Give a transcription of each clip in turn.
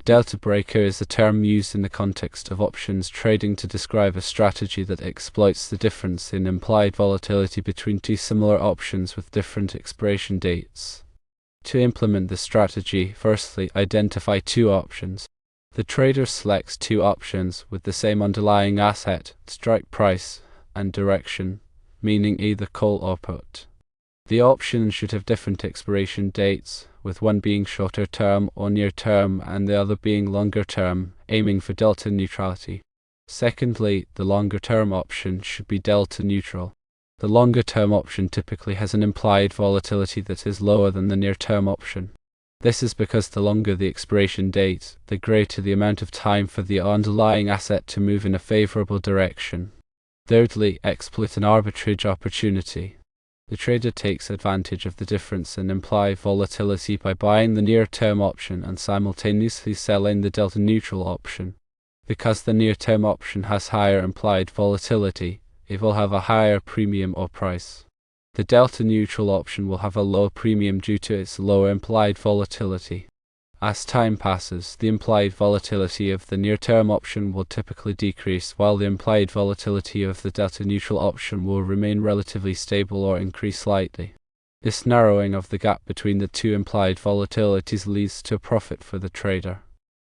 delta breaker is a term used in the context of options trading to describe a strategy that exploits the difference in implied volatility between two similar options with different expiration dates. To implement this strategy, firstly, identify two options. The trader selects two options with the same underlying asset, strike price, and direction, meaning either call or put. The options should have different expiration dates, with one being shorter term or near term and the other being longer term, aiming for delta neutrality. Secondly, the longer term option should be delta neutral. The longer term option typically has an implied volatility that is lower than the near term option. This is because the longer the expiration date, the greater the amount of time for the underlying asset to move in a favorable direction. Thirdly, exploit an arbitrage opportunity. The trader takes advantage of the difference in implied volatility by buying the near-term option and simultaneously selling the delta-neutral option. Because the near-term option has higher implied volatility, it will have a higher premium or price. The delta-neutral option will have a low premium due to its lower implied volatility. As time passes, the implied volatility of the near-term option will typically decrease, while the implied volatility of the delta-neutral option will remain relatively stable or increase slightly. This narrowing of the gap between the two implied volatilities leads to a profit for the trader.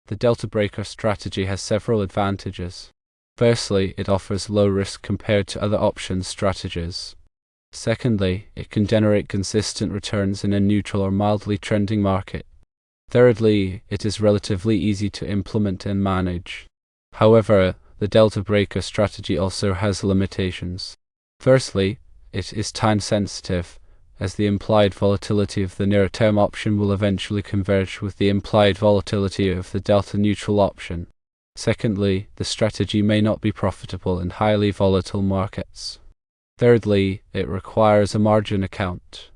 The delta breaker strategy has several advantages. Firstly, it offers low risk compared to other options strategies. Secondly, it can generate consistent returns in a neutral or mildly trending market. Thirdly, it is relatively easy to implement and manage. However, the delta breaker strategy also has limitations. Firstly, it is time sensitive, as the implied volatility of the near-term option will eventually converge with the implied volatility of the delta-neutral option. Secondly, the strategy may not be profitable in highly volatile markets. Thirdly, it requires a margin account.